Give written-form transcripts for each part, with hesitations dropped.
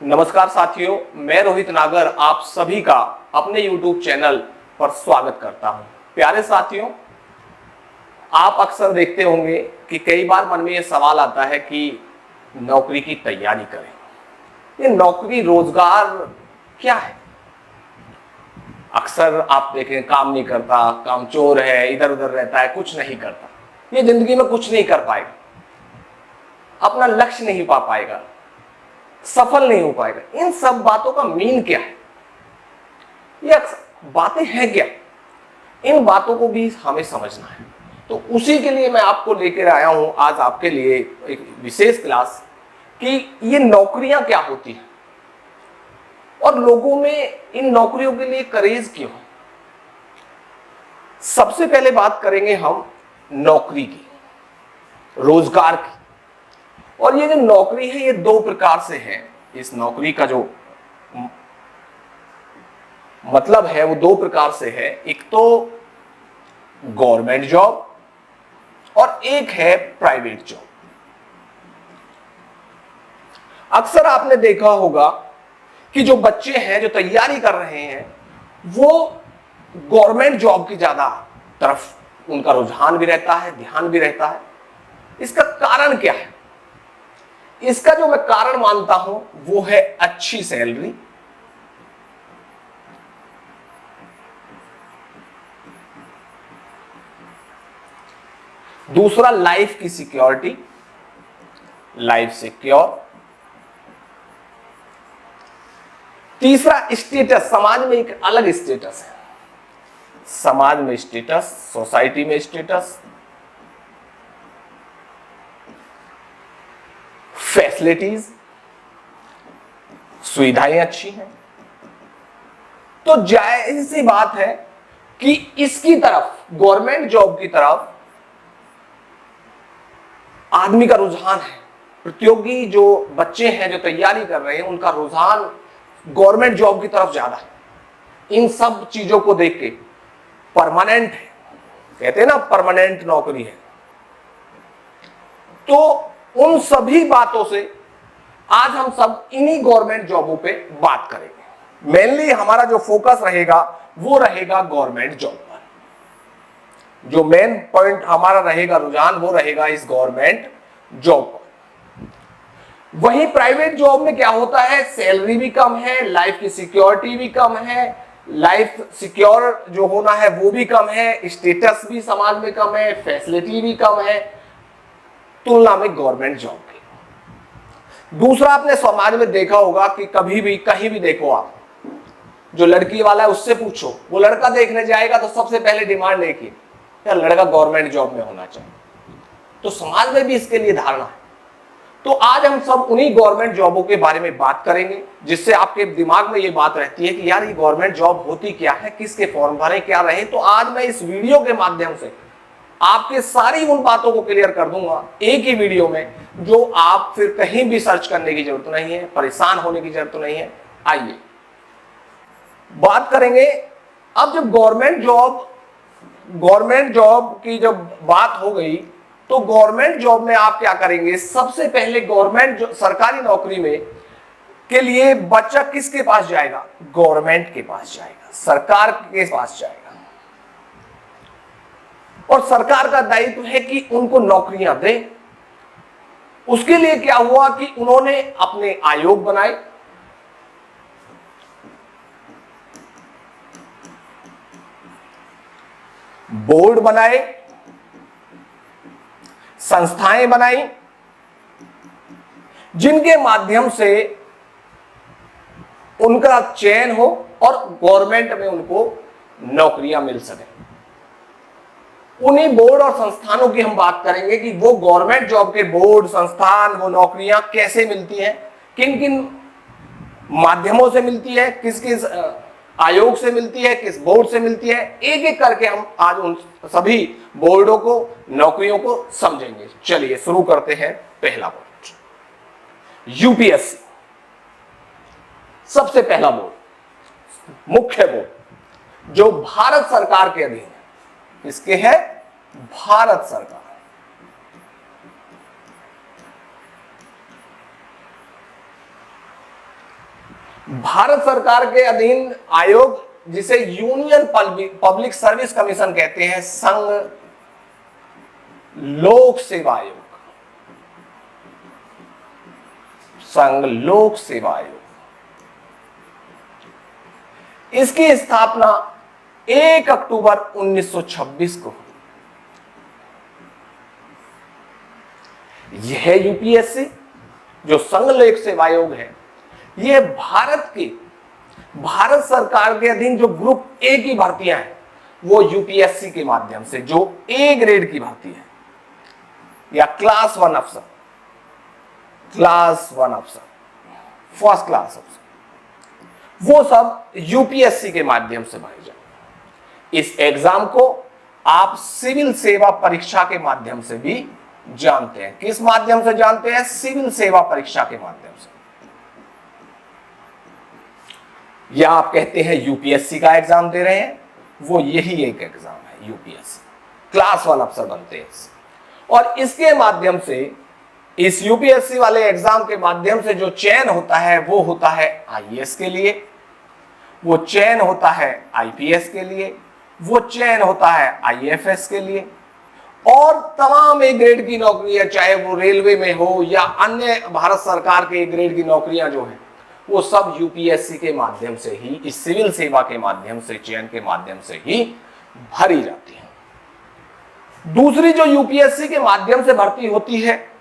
नमस्कार साथियों, मैं रोहित नागर आप सभी का अपने YouTube चैनल पर स्वागत करता हूं। प्यारे साथियों, आप अक्सर देखते होंगे कि कई बार मन में यह सवाल आता है कि नौकरी की तैयारी करें। ये नौकरी रोजगार क्या है? अक्सर आप देखें, काम नहीं करता, कामचोर है, इधर उधर रहता है, कुछ नहीं करता, ये जिंदगी में कुछ नहीं कर पाएगा, अपना लक्ष्य नहीं पा पाएगा, सफल नहीं हो पाएगा। इन सब बातों का मीन क्या है? ये बातें हैं क्या? इन बातों को भी हमें समझना है। तो उसी के लिए मैं आपको लेकर आया हूं आज आपके लिए एक विशेष क्लास कि ये नौकरियां क्या होती हैं और लोगों में इन नौकरियों के लिए क्रेज क्यों है। सबसे पहले बात करेंगे हम नौकरी की, रोजगार की। और ये जो नौकरी है ये दो प्रकार से है। इस नौकरी का जो मतलब है वो दो प्रकार से है। एक तो गवर्नमेंट जॉब और एक है प्राइवेट जॉब। अक्सर आपने देखा होगा कि जो बच्चे हैं जो तैयारी कर रहे हैं वो गवर्नमेंट जॉब की ज्यादा तरफ उनका रुझान भी रहता है, ध्यान भी रहता है। इसका कारण क्या है? इसका जो मैं कारण मानता हूं वो है अच्छी सैलरी, दूसरा लाइफ की सिक्योरिटी, लाइफ सिक्योर, तीसरा स्टेटस, समाज में एक अलग स्टेटस है, समाज में स्टेटस, सोसाइटी में स्टेटस, फैसिलिटीज, सुविधाएं अच्छी हैं। तो जायज सी बात है कि इसकी तरफ, गवर्नमेंट जॉब की तरफ आदमी का रुझान है। प्रतियोगी जो बच्चे हैं जो तैयारी कर रहे हैं उनका रुझान गवर्नमेंट जॉब की तरफ ज्यादा है। इन सब चीजों को देख के परमानेंट है, कहते हैं ना परमानेंट नौकरी है, तो उन सभी बातों से आज हम सब इन्हीं गवर्नमेंट जॉबों पे बात करेंगे। मेनली हमारा जो फोकस रहेगा वो रहेगा गवर्नमेंट जॉब पर। जो मेन पॉइंट हमारा रहेगा, रुझान, वो रहेगा इस गवर्नमेंट जॉब पर। वहीं प्राइवेट जॉब में क्या होता है, सैलरी भी कम है, लाइफ की सिक्योरिटी भी कम है, लाइफ सिक्योर जो होना है वो भी कम है, स्टेटस भी समाज में कम है, फैसिलिटी भी कम है तुलना में गवर्नमेंट जॉब की। दूसरा, आपने समाज में देखा होगा कि कभी भी कहीं भी देखो आप, जो लड़की वाला है उससे पूछो, वो लड़का देखने जाएगा तो सबसे पहले डिमांड एक ही, यार लड़का गवर्नमेंट जॉब में होना चाहिए। तो समाज में भी इसके लिए धारणा है। तो आज हम सब उन्हीं गवर्नमेंट जॉबों के बारे में बात करेंगे जिससे आपके दिमाग में ये बात रहती है कि यार ये गवर्नमेंट जॉब होती क्या है, किसके फॉर्म भरे, क्या रहे। तो आज मैं इस वीडियो के माध्यम से आपके सारी उन बातों को क्लियर कर दूंगा एक ही वीडियो में, जो आप फिर कहीं भी सर्च करने की जरूरत नहीं है, परेशान होने की जरूरत नहीं है। आइए बात करेंगे। अब जब गवर्नमेंट जॉब की जब बात हो गई तो गवर्नमेंट जॉब में आप क्या करेंगे? सबसे पहले गवर्नमेंट सरकारी नौकरी में के लिए बच्चा किसके पास जाएगा? गवर्नमेंट के पास जाएगा, सरकार के पास जाएगा। और सरकार का दायित्व है कि उनको नौकरियां दे। उसके लिए क्या हुआ कि उन्होंने अपने आयोग बनाए, बोर्ड बनाए, संस्थाएं बनाई, जिनके माध्यम से उनका चयन हो और गवर्नमेंट में उनको नौकरियां मिल सके। उन्हीं बोर्ड और संस्थानों की हम बात करेंगे कि वो गवर्नमेंट जॉब के बोर्ड, संस्थान, वो नौकरियां कैसे मिलती हैं, किन किन माध्यमों से मिलती है, किस किस आयोग से मिलती है, किस बोर्ड से मिलती है। एक एक करके हम आज उन सभी बोर्डों को, नौकरियों को समझेंगे। चलिए शुरू करते हैं। पहला बोर्ड यूपीएससी, सबसे पहला बोर्ड, मुख्य बोर्ड जो भारत सरकार के अधीन है। इसके है भारत सरकार। भारत सरकार के अधीन आयोग जिसे यूनियन पब्लिक सर्विस कमीशन कहते हैं, संघ लोक सेवा आयोग, संघ लोक सेवा आयोग, इसकी स्थापना 1 अक्टूबर 1926 को। यह यूपीएससी जो संघ लोक सेवा आयोग है, यह भारत सरकार के अधीन जो ग्रुप ए की भर्तियां हैं वो यूपीएससी के माध्यम से, जो ए ग्रेड की भर्ती है या क्लास 1 अफसर, फर्स्ट क्लास अफसर, वो सब यूपीएससी के माध्यम से भरे जाए। इस एग्जाम को आप सिविल सेवा परीक्षा के माध्यम से भी जानते हैं। किस माध्यम से जानते हैं? सिविल सेवा परीक्षा के माध्यम से। या आप कहते हैं यूपीएससी का एग्जाम दे रहे हैं, वो यही एक एग्जाम है यूपीएससी, क्लास 1 अफसर बनते हैं। और इसके माध्यम से, इस यूपीएससी वाले एग्जाम के माध्यम से जो चयन होता है वो होता है आईएएस के लिए, वो चयन होता है आईपीएस के लिए, वो चयन होता है आईएफएस के लिए, और तमाम ए ग्रेड की नौकरियां, चाहे वो रेलवे में हो या अन्य भारत सरकार के ए ग्रेड की नौकरियां जो है, वो सब यूपीएससी के माध्यम से ही, इस सिविल सेवा के माध्यम से, चयन के माध्यम से ही भरी जाती है। दूसरी जो यूपीएससी के माध्यम से भर्ती होती है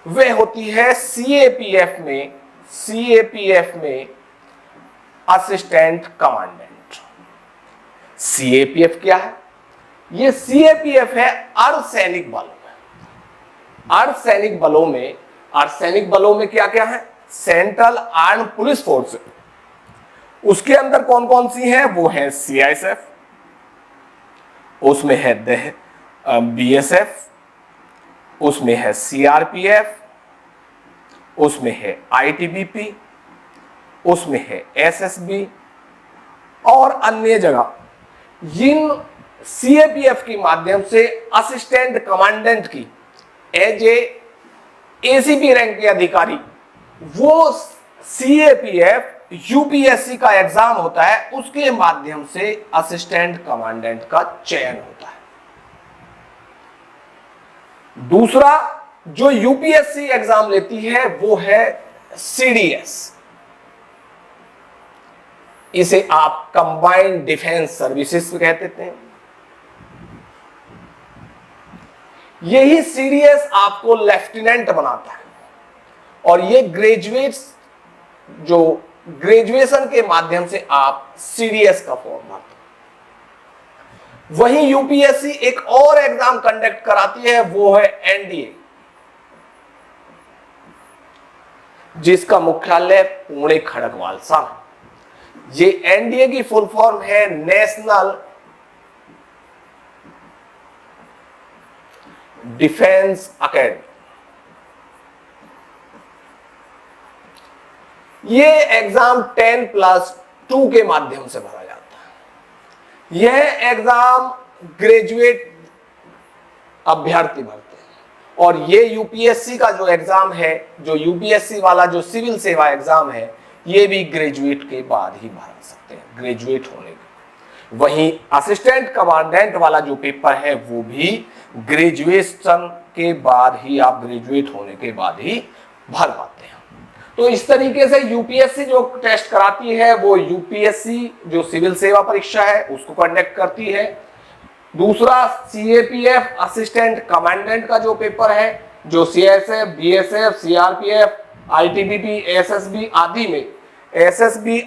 वह होती है सीएपीएफ में असिस्टेंट कमांडेंट। सीएपीएफ क्या है? ये सीएपीएफ है अर्धसैनिक बल। अर्धसैनिक बलों में क्या क्या है? सेंट्रल आर्म पुलिस फोर्स, उसके अंदर कौन कौन सी है? वो है सीआईएसएफ, उसमें है बीएसएफ, उसमें है सीआरपीएफ, उसमें है आईटीबीपी, उसमें है एसएसबी और अन्य जगह। इन सीएपीएफ के माध्यम से असिस्टेंट कमांडेंट की एज एसीपी रैंक के अधिकारी, वो सीएपीएफ यूपीएससी का एग्जाम होता है, उसके माध्यम से असिस्टेंट कमांडेंट का चयन होता है। दूसरा जो यूपीएससी एग्जाम लेती है वो है सीडीएस, इसे आप कंबाइंड डिफेंस सर्विसेज कहते हैं। यही सीडीएस आपको लेफ्टिनेंट बनाता है, और ये ग्रेजुएशन के माध्यम से आप सीडीएस का फॉर्म भरते हैं। वहीं यूपीएससी एक और एग्जाम कंडक्ट कराती है, वो है एनडीए, जिसका मुख्यालय पुणे खड़गवाल सा। ये एनडीए की फुल फॉर्म है नेशनल डिफेंस एकेडमी। ये एग्जाम 10+2 के माध्यम से भरा जाता है। यह एग्जाम ग्रेजुएट अभ्यर्थी भरते हैं, और ये यूपीएससी का जो एग्जाम है, जो यूपीएससी वाला जो सिविल सेवा एग्जाम है, ये भी ग्रेजुएट के बाद ही भर सकते हैं, ग्रेजुएट होने के। वहीं असिस्टेंट कमांडेंट वाला जो पेपर है वो भी ग्रेजुएशन के बाद ही, आप ग्रेजुएट होने के बाद ही भर पाते हैं। तो इस तरीके से यूपीएससी जो टेस्ट कराती है वो यूपीएससी जो सिविल सेवा परीक्षा है उसको कंडक्ट करती है। दूसरा सीएपीएफ असिस्टेंट कमांडेंट का जो पेपर है, जो CSF, BSF, CRPF, ITBP, SSB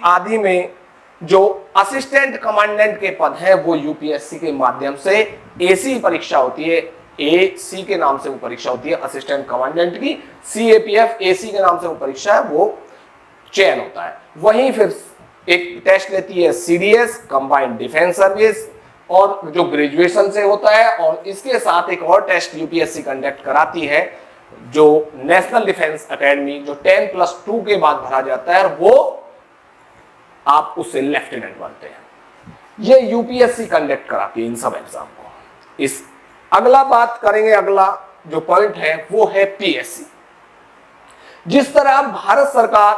आदि में जो असिस्टेंट कमांडेंट के पद है वो यूपीएससी के माध्यम से एसी परीक्षा होती है, एसी के नाम से वो परीक्षा होती है असिस्टेंट कमांडेंट की। सीएपीएफ एसी के नाम से वो परीक्षा है, वो चयन होता है। वहीं फिर एक टेस्ट लेती है सीडीएस कंबाइंड डिफेंस सर्विस, और जो ग्रेजुएशन से होता है, और इसके साथ एक और टेस्ट यूपीएससी कंडक्ट कराती है जो नेशनल डिफेंस एकेडमी, जो 10+2 के बाद भरा जाता है, वो आप उससे लेफ्टिनेंट बनते हैं। ये यूपीएससी कंडक्ट कराती है इन सब एग्जाम को। इस अगला बात करेंगे, अगला जो पॉइंट है वो है पीएससी। जिस तरह भारत सरकार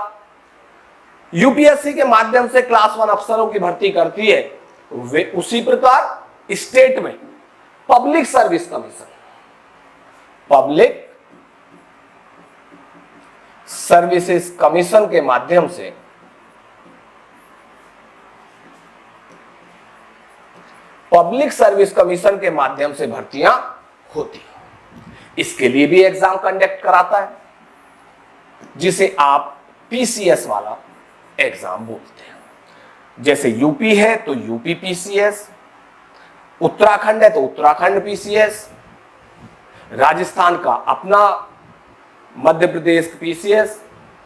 यूपीएससी के माध्यम से क्लास 1 अफसरों की भर्ती करती है, वे उसी प्रकार स्टेट में public service commission, public services commission के माध्यम से पब्लिक सर्विस कमीशन के माध्यम से भर्तियां होती हैं। इसके लिए भी एग्जाम कंडक्ट कराता है, जिसे आप पीसीएस वाला एग्जाम बोलते हैं। जैसे यूपी है तो यूपी पीसीएस, उत्तराखंड है तो उत्तराखंड पीसीएस, राजस्थान का अपना मध्य प्रदेश पीसीएस।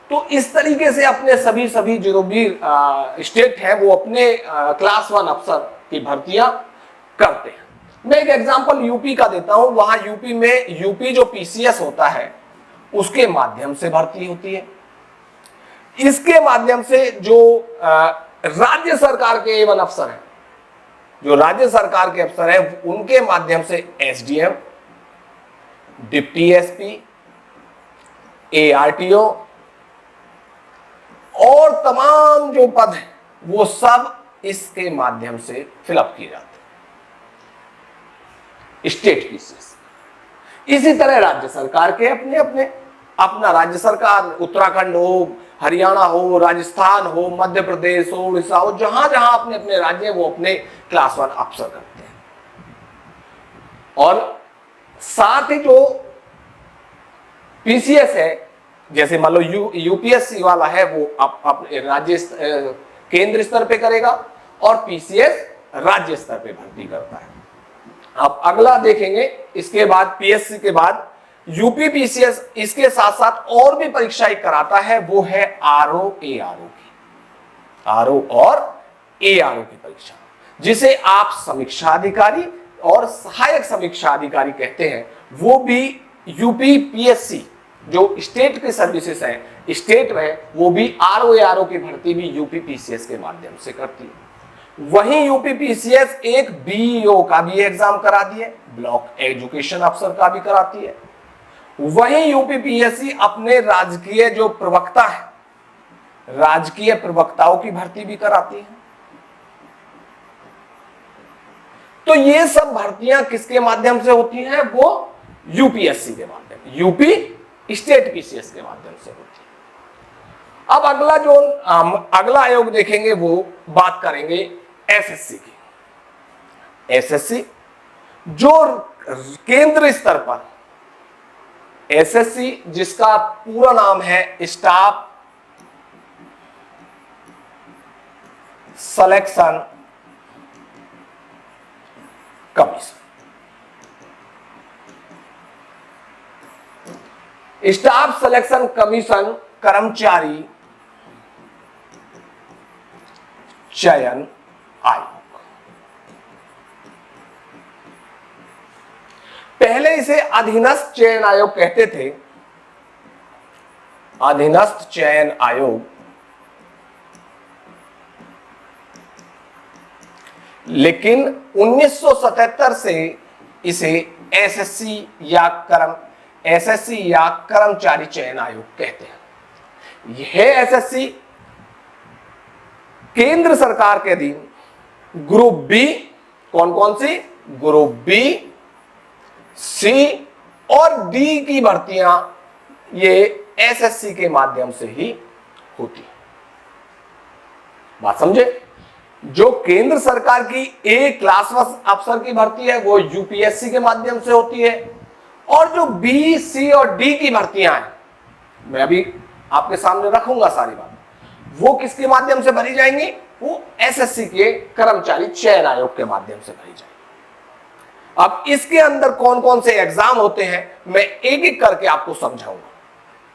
तो इस तरीके से अपने सभी जो भी स्टेट है वो अपने क्लास 1 अफसर की भर्तियां करते हैं। मैं एक एग्जांपल यूपी का देता हूं। वहां यूपी में यूपी जो पीसीएस होता है उसके माध्यम से भर्ती होती है। इसके माध्यम से जो राज्य सरकार के A1 अफसर हैं, जो राज्य सरकार के अफसर हैं, उनके माध्यम से एसडीएम, डिप्टी एसपी, एआरटीओ और तमाम जो पद हैं वो सब इसके माध्यम से फिलअप किए जाते हैं स्टेट पीसीएस। इसी तरह राज्य सरकार के अपने अपने अपना राज्य सरकार, उत्तराखंड हो, हरियाणा हो, राजस्थान हो, मध्य प्रदेश हो, उड़ीसा हो, जहां जहां अपने अपने राज्य वो अपने क्लास 1 अफसर करते हैं। और साथ ही जो पीसीएस है, जैसे मान लो यूपीएससी वाला है, वो अपने राज्य केंद्र स्तर पे करेगा और पीसीएस राज्य स्तर पे भर्ती करता है। अब अगला देखेंगे, इसके बाद पीएससी के बाद यूपी पीसीएस इसके साथ साथ और भी परीक्षाएं कराता है, वो है आरओ एआरओ की, आरओ और एआरओ की परीक्षा, जिसे आप समीक्षा अधिकारी और सहायक समीक्षा अधिकारी कहते हैं। वो भी यूपी पीएससी जो स्टेट की सर्विसेज है स्टेट में, वो भी आरओ एआरओ की भर्ती भी यूपी पीसीएस के माध्यम से करती है। वहीं यूपी पीसीएस एक बीईओ का भी एग्जाम करा दिए, ब्लॉक एजुकेशन अफसर का भी कराती है। वहीं यूपी पीएससी अपने राजकीय जो प्रवक्ता है, राजकीय प्रवक्ताओं की भर्ती भी कराती है। तो ये सब भर्तियां किसके माध्यम से होती हैं? वो यूपीएससी के माध्यम, यूपी स्टेट पीसीएस के माध्यम से होती है। अब अगला जो अगला आयोग देखेंगे वो बात करेंगे एसएससी की। एसएससी जो केंद्र स्तर पर, एसएससी जिसका पूरा नाम है staff selection commission. Staff selection commission कर्मचारी चयन आयोग। पहले इसे अधीनस्थ चयन आयोग कहते थे, अधीनस्थ चयन आयोग। लेकिन 1977 से इसे एसएससी या कर्मचारी चयन आयोग कहते हैं। यह एसएससी केंद्र सरकार के अधीन ग्रुप बी, कौन कौन सी? ग्रुप बी, सी और डी की भर्तियां ये एसएससी के माध्यम से ही होती है। बात समझे? जो केंद्र सरकार की ए क्लास 1 अफसर की भर्ती है वो यूपीएससी के माध्यम से होती है, और जो बी, सी और डी की भर्तियां हैं, मैं अभी आपके सामने रखूंगा सारी बात, वो किसके माध्यम से भरी जाएंगी? वो एसएससी के कर्मचारी चयन आयोग के माध्यम से भरी जाएंगी। अब इसके अंदर कौन कौन से एग्जाम होते हैं मैं एक एक करके आपको समझाऊंगा।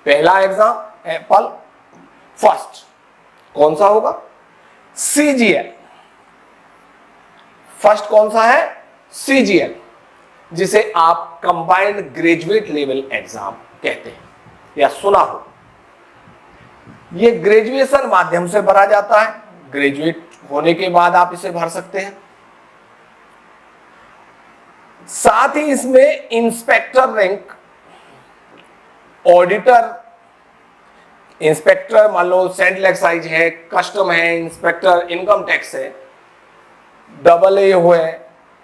पहला एग्जाम फर्स्ट कौन सा होगा? सीजीएल। फर्स्ट कौन सा है? सीजीएल, जिसे आप कंबाइंड ग्रेजुएट लेवल एग्जाम कहते हैं या सुना हो। ये ग्रेजुएशन माध्यम से भरा जाता है, ग्रेजुएट होने के बाद आप इसे भर सकते हैं। साथ ही इसमें इंस्पेक्टर रैंक, ऑडिटर, इंस्पेक्टर मान लो सेंट्रल एक्साइज है, कस्टम है, इंस्पेक्टर इनकम टैक्स है, डबल ए हुए,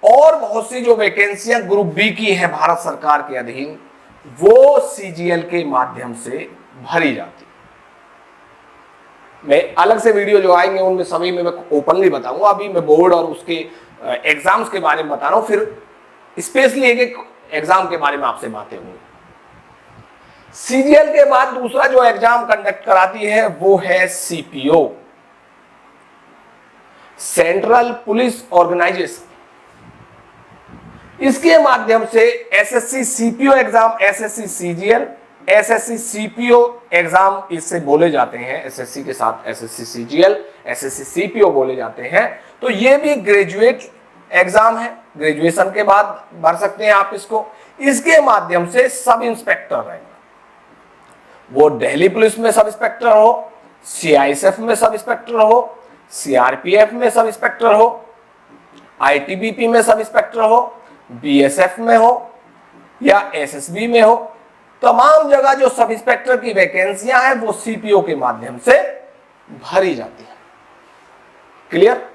और बहुत सी जो वैकेंसियां ग्रुप बी की हैं भारत सरकार के अधीन, वो सीजीएल के माध्यम से भरी जाती है। मैं अलग से वीडियो जो आएंगे उनमें सभी में मैं ओपनली बताऊंगा, अभी मैं बोर्ड और उसके एग्जाम्स के बारे में बता रहा हूं, फिर स्पेशली एक एक एग्जाम के बारे में आपसे बातें होंगी। सीजीएल के बाद दूसरा जो एग्जाम कंडक्ट कराती है वो है सीपीओ, सेंट्रल पुलिस ऑर्गेनाइजेशन। इसके माध्यम से SSC CPO exam, SSC CGL, SSC CPO exam इससे बोले जाते हैं, एसएससी के साथ एसएससी सीजीएल, एसएससी सीपीओ बोले जाते हैं। तो ये भी ग्रेजुएट एग्जाम है, ग्रेजुएशन के बाद भर सकते हैं आप इसको। इसके माध्यम से सब इंस्पेक्टर रहेंगे, वो दिल्ली पुलिस में सब इंस्पेक्टर हो, सीआईएसएफ में सब इंस्पेक्टर हो, सीआरपीएफ में सब इंस्पेक्टर हो, आईटीबीपी में सब इंस्पेक्टर हो, बीएसएफ में हो या एसएसबी में हो, तमाम जगह जो सब इंस्पेक्टर की वैकेंसियां हैं वो सीपीओ के माध्यम से भरी जाती है। क्लियर?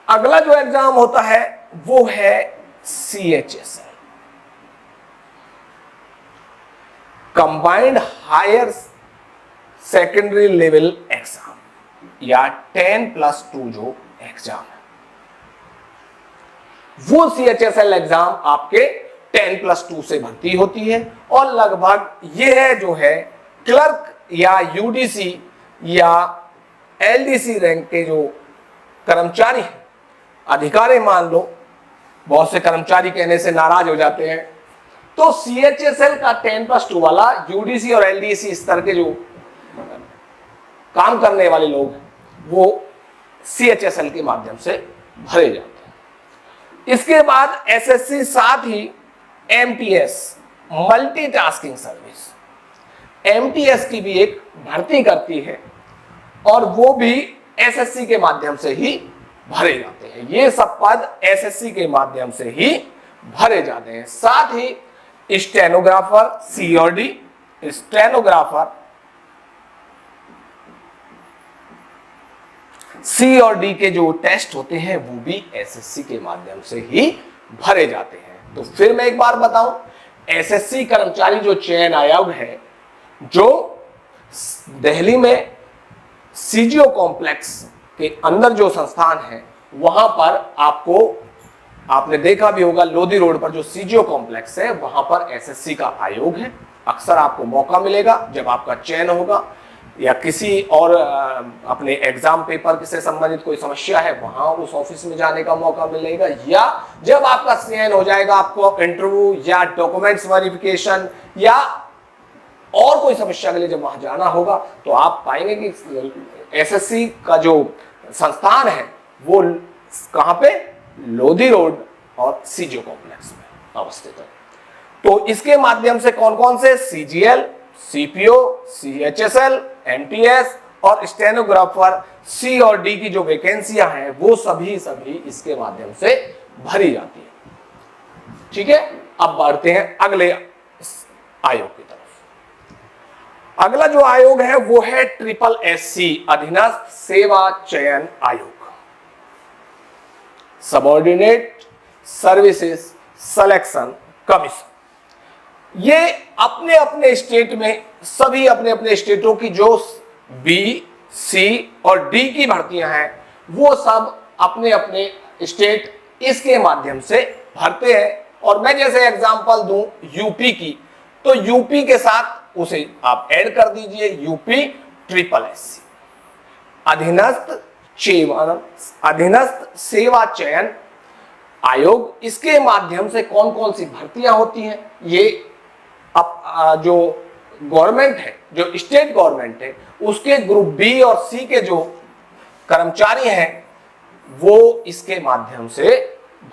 अगला जो एग्जाम होता है वो है CHSL, combined higher secondary level exam, या 10+2 जो एग्जाम है, वो सीएचएसएल एग्जाम आपके 10+2 से भर्ती होती है। और लगभग ये जो है क्लर्क या यूडीसी या एलडीसी रैंक के जो कर्मचारी हैं, अधिकारी मान लो, बहुत से कर्मचारी कहने से नाराज हो जाते हैं, तो सीएचएसएल का 10+2 वाला यूडीसी और एलडीसी इस तरह के जो काम करने वाले लोग हैं वो सीएचएसएल के माध्यम से भरे जाते हैं। इसके बाद एसएससी साथ ही एमटीएस, मल्टीटास्किंग सर्विस, एमटीएस की भी एक भर्ती करती है और वो भी एसएससी के माध्यम से ही भरे जाते हैं। ये सब पद एसएससी के माध्यम से ही भरे जाते हैं। साथ ही स्टेनोग्राफर, सी और डी, स्टेनोग्राफर सी और डी के जो टेस्ट होते हैं वो भी एसएससी के माध्यम से ही भरे जाते हैं। तो फिर मैं एक बार बताऊं, एसएससी कर्मचारी जो चयन आयोग है, जो दिल्ली में सीजीओ कॉम्प्लेक्स के अंदर जो संस्थान है, वहां पर आपने देखा भी होगा, लोधी रोड पर जो सीजीओ कॉम्प्लेक्स है वहां पर एसएससी का आयोग है। अक्सर आपको मौका मिलेगा जब आपका चयन होगा या किसी और अपने एग्जाम पेपर से संबंधित कोई समस्या है, वहां उस ऑफिस में जाने का मौका मिलेगा, या जब आपका चयन हो जाएगा, आपको इंटरव्यू या डॉक्यूमेंट्स वेरिफिकेशन या और कोई समस्या के लिए जब वहां जाना होगा, तो आप पाएंगे कि एसएससी का जो संस्थान है वो कहां पे, लोधी रोड और सीजीओ कॉम्प्लेक्स में अवस्थित है। तो इसके माध्यम से कौन कौन से, सीजीएल, सीपीओ, सीएचएसएल, एमटीएस और स्टेनोग्राफर सी और डी की जो वैकेंसियां हैं वो सभी इसके माध्यम से भरी जाती है। ठीक है, अब बढ़ते हैं अगले आयोग की तरफ। अगला जो आयोग है वो है SSSC, अधीनस्थ सेवा चयन आयोग, सबऑर्डिनेट सर्विसेज सिलेक्शन कमीशन। ये अपने अपने स्टेट में, सभी अपने अपने स्टेटों की जो बी, सी और डी की भर्तियां हैं वो सब अपने अपने स्टेट इसके माध्यम से भरते हैं। और मैं जैसे एग्जांपल दूं यूपी की, तो यूपी के साथ उसे आप ऐड कर दीजिए, यूपी SSSC, अधीनस्थ सेवा चयन आयोग। इसके माध्यम से कौन कौन सी भर्तियां होती हैं, ये अब जो गवर्नमेंट है, जो स्टेट गवर्नमेंट है, उसके ग्रुप बी और सी के जो कर्मचारी हैं वो इसके माध्यम से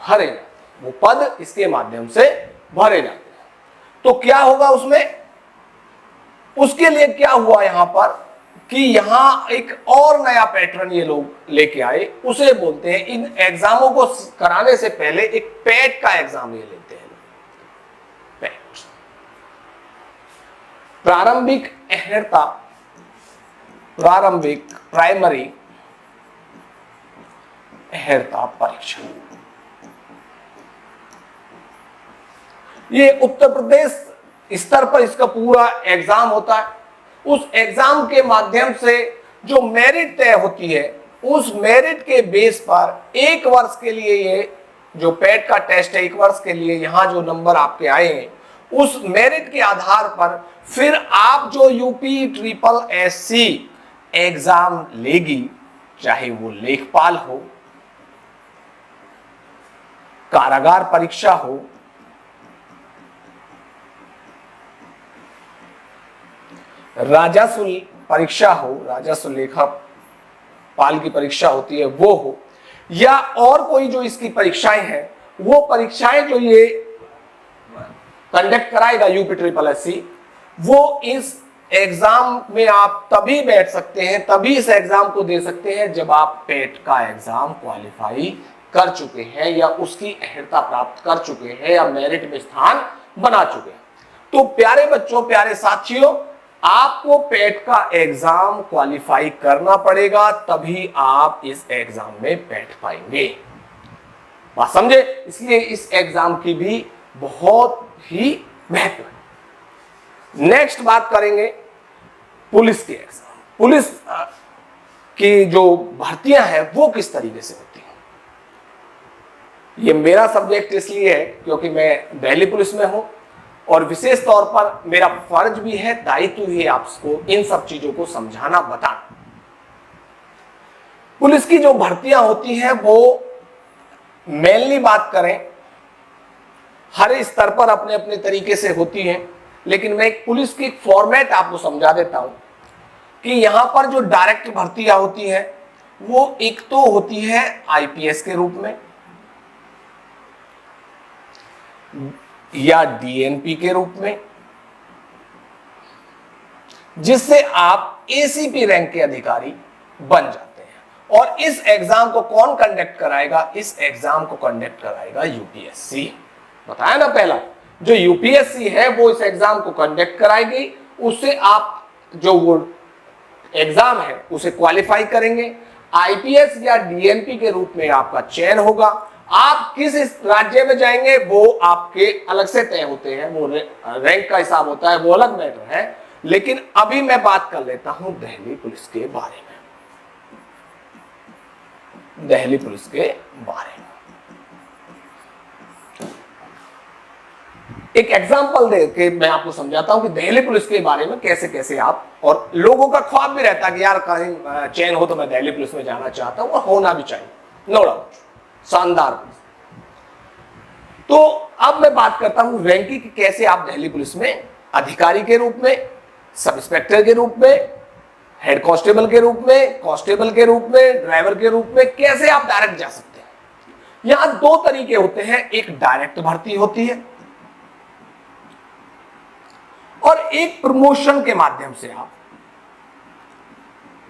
भरे जाते हैं, वो पद इसके माध्यम से भरे जाते हैं। तो क्या होगा उसमें, उसके लिए क्या हुआ यहां पर कि यहां एक और नया पैटर्न ये लोग लेके आए, उसे बोलते हैं, इन एग्जामों को कराने से पहले एक पैट का एग्जाम ये लेते हैं। पैट, प्रारंभिक अहर्ता प्रारंभिक प्राइमरी अहर्ता परीक्षा। ये उत्तर प्रदेश स्तर पर इसका पूरा एग्जाम होता है। उस एग्जाम के माध्यम से जो मेरिट तय होती है, उस मेरिट के बेस पर एक वर्ष के लिए ये जो पेट का टेस्ट है, एक वर्ष के लिए यहां जो नंबर आपके आए हैं, उस मेरिट के आधार पर फिर आप जो यूपी ट्रिपल एससी एग्जाम लेगी, चाहे वो लेखपाल हो, कारागार परीक्षा हो, राजस्व परीक्षा हो, राजस्व लेखापाल की परीक्षा होती है वो हो, या और कोई जो इसकी परीक्षाएं हैं, वो परीक्षाएं जो ये कंडक्ट कराएगा यूपी ट्रिपल एससी, वो इस एग्जाम में आप तभी बैठ सकते हैं, तभी इस एग्जाम को दे सकते हैं जब आप पेट का एग्जाम क्वालिफाई कर चुके हैं या उसकी अहर्ता प्राप्त कर चुके हैं या मेरिट में स्थान बना चुके हैं। तो प्यारे बच्चों, प्यारे साथियों, आपको पेट का एग्जाम क्वालिफाई करना पड़ेगा, तभी आप इस एग्जाम में बैठ पाएंगे। बात समझे? इसलिए इस एग्जाम की भी बहुत ही महत्व है। नेक्स्ट बात करेंगे पुलिस के एग्जाम। पुलिस की जो भर्तियां हैं वो किस तरीके से होती हैं। ये मेरा सब्जेक्ट इसलिए है क्योंकि मैं दिल्ली पुलिस में हूं और विशेष तौर पर मेरा फर्ज भी है, दायित्व भी है आपको इन सब चीजों को समझाना, बताना। पुलिस की जो भर्तियां होती हैं वो मेनली बात करें हर स्तर पर अपने अपने तरीके से होती हैं, लेकिन मैं एक पुलिस की एक फॉर्मेट आपको समझा देता हूं कि यहां पर जो डायरेक्ट भर्तियां होती हैं वो एक तो होती है आईपीएस के रूप में या डीएनपी के रूप में, जिससे आप एसीपी रैंक के अधिकारी बन जाते हैं। और इस एग्जाम को कौन कंडक्ट कराएगा? इस एग्जाम को कंडक्ट कराएगा यूपीएससी। बताया ना पहला, जो यूपीएससी है वो इस एग्जाम को कंडक्ट कराएगी, उससे आप जो वो एग्जाम है उसे क्वालिफाई करेंगे। आईपीएस या डीएनपी के रूप में आपका चयन होगा। आप किस राज्य में जाएंगे वो आपके अलग से तय होते हैं, वो रैंक का हिसाब होता है, वो अलग मैटर है। लेकिन अभी मैं बात कर लेता हूं दिल्ली पुलिस के बारे में। दिल्ली पुलिस के बारे में एक एग्जांपल दे के मैं आपको समझाता हूं कि दिल्ली पुलिस के बारे में कैसे कैसे आप, और लोगों का ख्वाब भी रहता है कि यार कहीं चयन हो तो मैं दिल्ली पुलिस में जाना चाहता हूं, और होना भी चाहिए, नो डाउट, शानदार। तो अब मैं बात करता हूं रैंकिंग, कैसे आप दिल्ली पुलिस में अधिकारी के रूप में, सब इंस्पेक्टर के रूप में, हेड कांस्टेबल के रूप में, कांस्टेबल के रूप में, ड्राइवर के रूप में कैसे आप डायरेक्ट जा सकते हैं। यहां दो तरीके होते हैं, एक डायरेक्ट भर्ती होती है और एक प्रमोशन के माध्यम से आप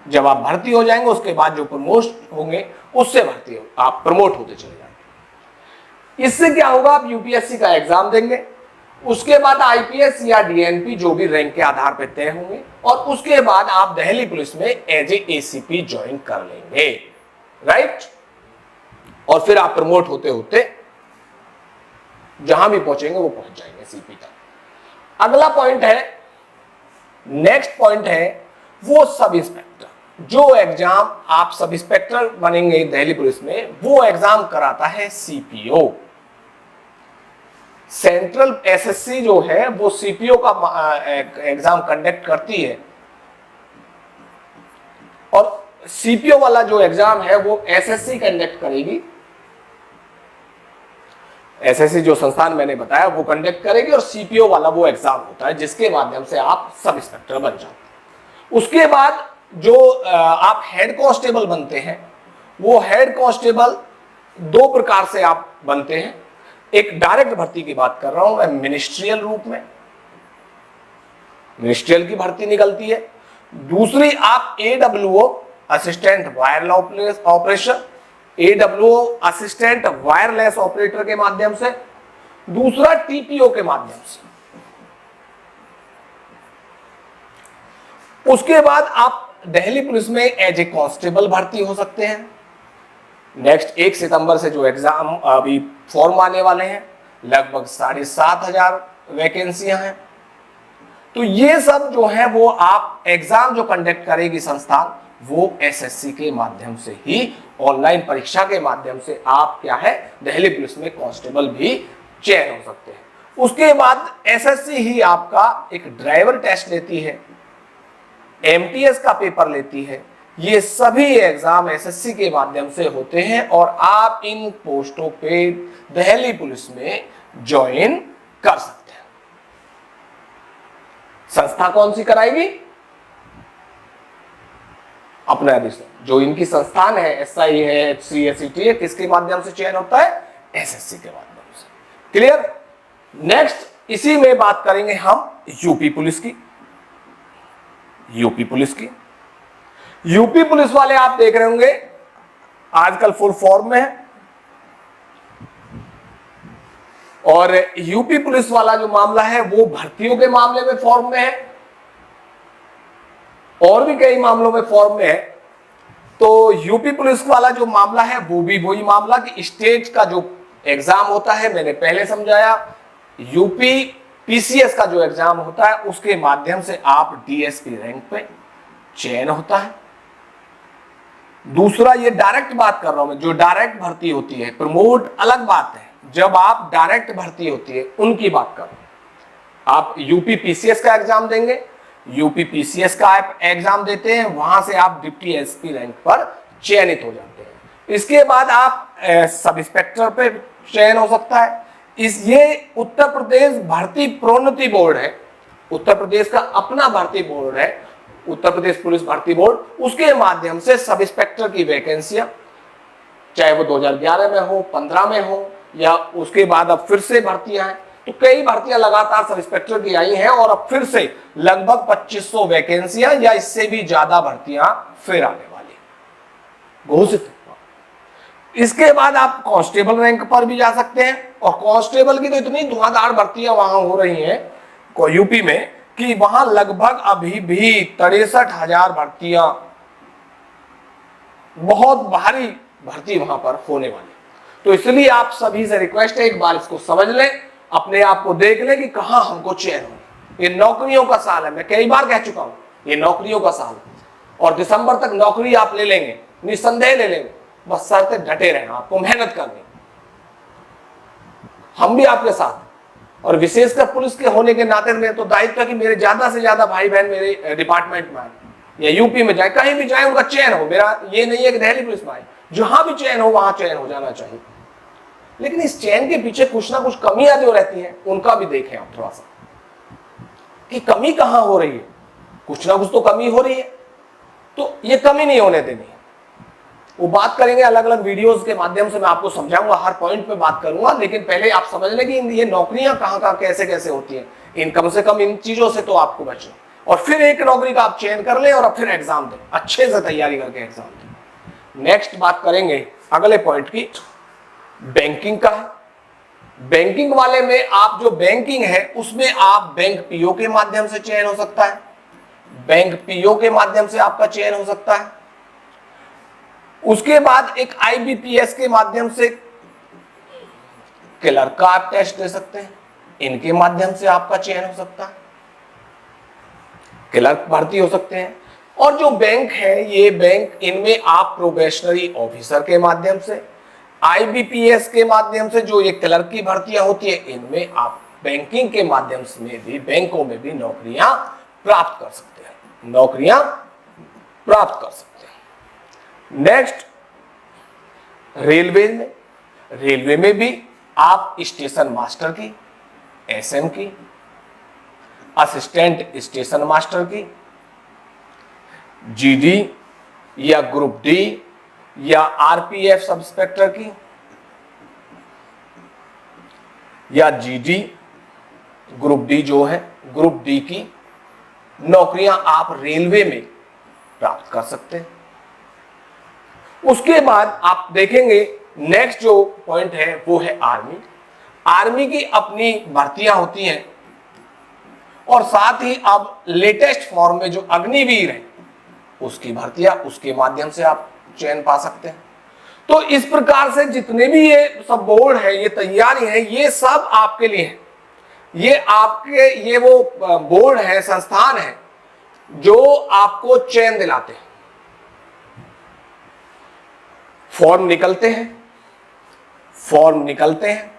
जब आप भर्ती हो जाएंगे उसके बाद जो प्रमोट होंगे उससे भर्ती हो, आप प्रमोट होते चले जाएंगे। इससे क्या होगा, आप यूपीएससी का एग्जाम देंगे, उसके बाद आईपीएस या डीएनपी जो भी रैंक के आधार पर तय होंगे, और उसके बाद आप दिल्ली पुलिस में एज ए एसीपी ज्वाइन कर लेंगे, राइट। और फिर आप प्रमोट होते होते जहां भी पहुंचेंगे वो पहुंच जाएंगे सीपी तक। अगला पॉइंट है, नेक्स्ट पॉइंट है वो सब इंस्पेक्टर। जो एग्जाम आप सब इंस्पेक्टर बनेंगे दिल्ली पुलिस में, वो एग्जाम कराता है सीपीओ। सेंट्रल एसएससी जो है वो सीपीओ का एग्जाम कंडक्ट करती है, और सीपीओ वाला जो एग्जाम है वो एसएससी कंडक्ट करेगी। एसएससी जो संस्थान मैंने बताया वो कंडक्ट करेगी, और सीपीओ वाला वो एग्जाम होता है जिसके माध्यम से आप सब इंस्पेक्टर बन जाते हैं। उसके बाद जो आप हेड कांस्टेबल बनते हैं, वो हेड कांस्टेबल दो प्रकार से आप बनते हैं। एक डायरेक्ट भर्ती की बात कर रहा हूं मैं, मिनिस्ट्रियल रूप में, मिनिस्ट्रियल की भर्ती निकलती है। दूसरी आप AWO, assistant wireless operation, AWO assistant wireless operator के माध्यम से, दूसरा टीपीओ के माध्यम से। उसके बाद आप दिल्ली पुलिस में एज ए कांस्टेबल भर्ती हो सकते हैं। नेक्स्ट 1 सितंबर से जो एग्जाम अभी फॉर्म आने वाले हैं, लगभग 7,500 वैकेंसियां हैं। तो ये सब जो है वो आप एग्जाम जो कंडक्ट करेगी संस्थान, वो एसएससी के माध्यम से ही, ऑनलाइन परीक्षा के माध्यम से आप क्या है दिल्ली पुलिस में कांस्टेबल भी चयन हो सकते हैं। उसके बाद एसएससी ही आपका एक ड्राइवर टेस्ट लेती है, एमटीएस का पेपर लेती है। ये सभी एग्जाम एसएससी के माध्यम से होते हैं और आप इन पोस्टों पे दिल्ली पुलिस में ज्वाइन कर सकते हैं। संस्था कौन सी कराएगी? अपना जो इनकी संस्थान है, एसआई है, एचसीएसईटी है, किसके माध्यम से चयन होता है? एसएससी के माध्यम से। क्लियर? नेक्स्ट इसी में बात करेंगे हम यूपी पुलिस की। यूपी पुलिस की, यूपी पुलिस वाले आप देख रहे होंगे आजकल फुल फॉर्म में है। और यूपी पुलिस वाला जो मामला है वो भर्तियों के मामले में फॉर्म में है और भी कई मामलों में फॉर्म में है। तो यूपी पुलिस वाला जो मामला है वो भी वही मामला कि स्टेट का जो एग्जाम होता है, मैंने पहले समझाया, यूपी पीसीएस का जो एग्जाम होता है उसके माध्यम से आप डीएसपी रैंक पे चयन होता है। दूसरा, ये डायरेक्ट बात कर रहा हूं मैं, जो डायरेक्ट भर्ती होती है, प्रमोट अलग बात है, जब आप डायरेक्ट भर्ती होती है उनकी बात कर रहा हूं। आप यूपी पीसीएस का एग्जाम देंगे, यूपी पीसीएस का आप एग्जाम देते हैं, वहां से आप डिप्टी एसपी रैंक पर चयनित हो जाते हैं। इसके बाद आप सब इंस्पेक्टर पे चयन हो सकता है। ये उत्तर प्रदेश भर्ती प्रोन्नति बोर्ड है, उत्तर प्रदेश का अपना भर्ती बोर्ड है, उत्तर प्रदेश पुलिस भर्ती बोर्ड, उसके माध्यम से सब इंस्पेक्टर की वैकेंसियां, चाहे वो 2011 में हो, 15 में हो, या उसके बाद अब फिर से भर्तियां हैं। तो कई भर्तियां लगातार सब इंस्पेक्टर की आई हैं और अब फिर से लगभग 2500 वैकेंसियां या इससे भी ज्यादा भर्तियां फिर आने वाली घोषित। इसके बाद आप कांस्टेबल रैंक पर भी जा सकते हैं और कांस्टेबल की तो इतनी धुआंधार भर्तियां वहां हो रही हैं यूपी में कि वहां लगभग अभी भी 63,000 भर्तियां, बहुत भारी भर्ती वहां पर होने वाली। तो इसलिए आप सभी से रिक्वेस्ट है, एक बार इसको समझ लें, अपने आप को देख लें कि कहां हमको चयन हो। ये नौकरियों का साल है, मैं कई बार कह चुका हूं, ये नौकरियों का साल है और दिसंबर तक नौकरी आप ले लेंगे, निस्संदेह ले लेंगे, बस शर्त डटे रहना, आपको मेहनत करनी, हम भी आपके साथ। और विशेषकर पुलिस के होने के नाते में तो दायित्व है कि मेरे ज्यादा से ज्यादा भाई बहन मेरे डिपार्टमेंट में आए या यूपी में जाए, कहीं भी जाए उनका चयन हो। मेरा ये नहीं है कि दिल्ली पुलिस में आए, जहां भी चयन हो वहां चयन हो जाना चाहिए। लेकिन इस चयन के पीछे कुछ ना कुछ कमियां जो रहती हैं उनका भी देखें आप थोड़ा सा, कि कमी कहां हो रही है। कुछ ना कुछ तो कमी हो रही है, तो ये कमी नहीं होने देनी है। वो बात करेंगे अलग अलग वीडियोस के माध्यम से, मैं आपको समझाऊंगा, हर पॉइंट पे बात करूंगा। लेकिन पहले आप समझ लें कि ये नौकरियां कहां कहां कैसे कैसे होती हैं, इन कम से कम इन चीजों से तो आपको बचना, और फिर एक नौकरी का आप चयन कर लें और अब फिर एग्जाम दें, अच्छे से तैयारी करके एग्जाम दें। नेक्स्ट बात करेंगे अगले पॉइंट की, बैंकिंग का है। बैंकिंग वाले में आप जो बैंकिंग है उसमें आप बैंक पीओ के माध्यम से चयन हो सकता है, बैंक पीओ के माध्यम से आपका चयन हो सकता है। उसके बाद एक आईबीपीएस के माध्यम से क्लर्क का आप टेस्ट दे सकते हैं, इनके माध्यम से आपका चयन हो सकता है, क्लर्क भर्ती हो सकते हैं। और जो बैंक है, ये बैंक, इनमें आप प्रोबेशनरी ऑफिसर के माध्यम से, आईबीपीएस के माध्यम से जो ये क्लर्क की भर्तियां होती है, इनमें आप बैंकिंग के माध्यम से भी, बैंकों में भी नौकरियां प्राप्त कर सकते हैं, नौकरियां प्राप्त कर सकते हैं। नेक्स्ट, रेलवे में भी आप स्टेशन मास्टर की, एसएम की, असिस्टेंट स्टेशन मास्टर की, जीडी या ग्रुप डी या आरपीएफ सब इंस्पेक्टर की, या जीडी ग्रुप डी जो है, ग्रुप डी की नौकरियां आप रेलवे में प्राप्त कर सकते हैं। उसके बाद आप देखेंगे नेक्स्ट जो पॉइंट है वो है आर्मी। आर्मी की अपनी भर्तियां होती हैं और साथ ही अब लेटेस्ट फॉर्म में जो अग्निवीर है, उसकी भर्तियां, उसके माध्यम से आप चयन पा सकते हैं। तो इस प्रकार से जितने भी ये सब बोर्ड है, ये तैयारी है, ये सब आपके लिए है। ये आपके, ये वो बोर्ड है, संस्थान है जो आपको चयन दिलाते हैं। फॉर्म निकलते हैं,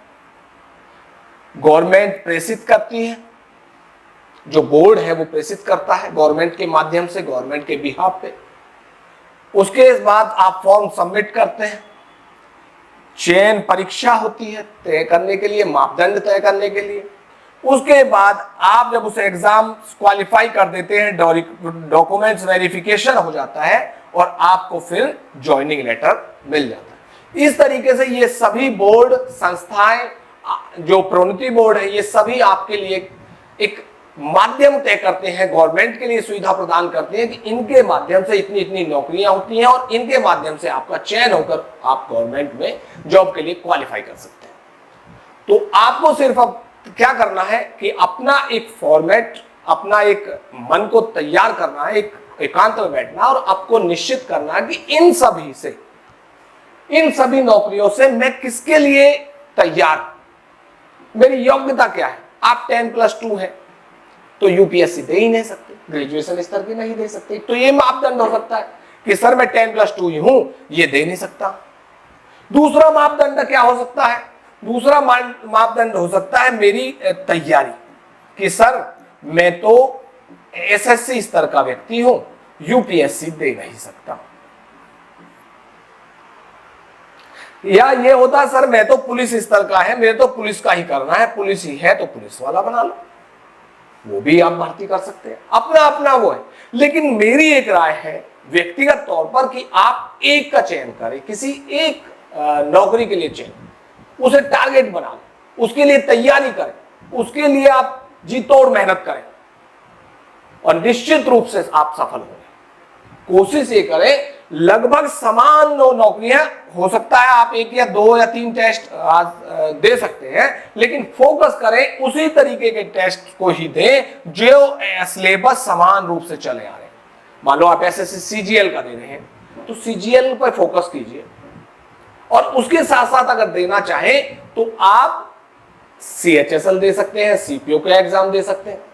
गवर्नमेंट प्रेषित करती है, जो बोर्ड है वो प्रेषित करता है गवर्नमेंट के माध्यम से, गवर्नमेंट के बिहाफ पे। उसके बाद आप फॉर्म सबमिट करते हैं, चयन परीक्षा होती है तय करने के लिए, मापदंड तय करने के लिए। उसके बाद आप जब उस एग्जाम क्वालिफाई कर देते हैं, डॉक्यूमेंट्स वेरिफिकेशन हो जाता है और आपको फिर ज्वाइनिंग लेटर मिल जाता है। इस तरीके से ये सभी बोर्ड संस्थाएं, जो प्रोन्नति बोर्ड है, ये सभी आपके लिए एक माध्यम तय करते हैं, गवर्नमेंट के लिए सुविधा प्रदान करते हैं कि इनके माध्यम से इतनी इतनी नौकरियां होती हैं और इनके माध्यम से आपका चयन होकर आप गवर्नमेंट में जॉब के लिए क्वालिफाई कर सकते हैं। तो आपको सिर्फ अब क्या करना है कि अपना एक फॉर्मेट, अपना एक मन को तैयार करना है, एक एकांत में बैठना और आपको निश्चित करना है कि इन सभी नौकरियों से मैं किसके लिए तैयार, मेरी योग्यता क्या है। आप 10+2 है तो यूपीएससी दे ही नहीं सकते, ग्रेजुएशन स्तर की नहीं दे सकते। तो ये मापदंड हो सकता है कि सर मैं 10+2 ही हूं, ये दे नहीं सकता। दूसरा मापदंड क्या हो सकता है? दूसरा मापदंड हो सकता है मेरी तैयारी, कि सर मैं तो एसएससी स्तर का व्यक्ति हूं, यूपीएससी दे नहीं सकता। या ये होता है सर मैं तो पुलिस स्तर का है, मेरे तो पुलिस का ही करना है, पुलिस ही है तो पुलिस वाला बना लो, वो भी आप भर्ती कर सकते हैं, अपना अपना वो है। लेकिन मेरी एक राय है व्यक्तिगत तौर पर कि आप एक का चयन करें, किसी एक नौकरी के लिए चयन, उसे टारगेट बना लें, उसके लिए तैयारी करें, उसके लिए आप जी तोड़ मेहनत करें और निश्चित रूप से आप सफल होंगे। कोशिश ये करें, लगभग समान नौकरियां हो सकता है आप 1 या 2 या 3 टेस्ट आज दे सकते हैं, लेकिन फोकस करें उसी तरीके के टेस्ट को ही दें जो सिलेबस समान रूप से चले आ रहे हैं। मान लो आप एसएससी सीजीएल का दे रहे हैं तो सीजीएल पर फोकस कीजिए, और उसके साथ साथ अगर देना चाहें तो आप सीएचएसएल दे सकते हैं, सीपीओ का एग्जाम दे सकते हैं।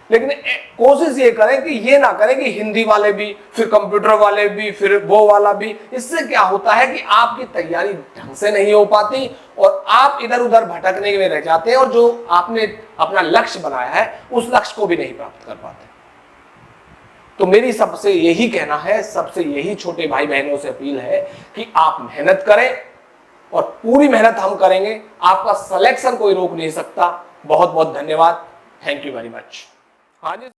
लेकिन कोशिश ये करें कि ये ना करें कि हिंदी वाले भी, फिर कंप्यूटर वाले भी, फिर वो वाला भी। इससे क्या होता है कि आपकी तैयारी ढंग से नहीं हो पाती और आप इधर उधर भटकने में रह जाते हैं और जो आपने अपना लक्ष्य बनाया है उस लक्ष्य को भी नहीं प्राप्त कर पाते। तो मेरी सबसे यही कहना है, सबसे यही छोटे भाई बहनों से अपील है कि आप मेहनत करें और पूरी मेहनत हम करेंगे, आपका सिलेक्शन कोई रोक नहीं सकता। बहुत बहुत धन्यवाद, थैंक यू वेरी मच। हाँ जी।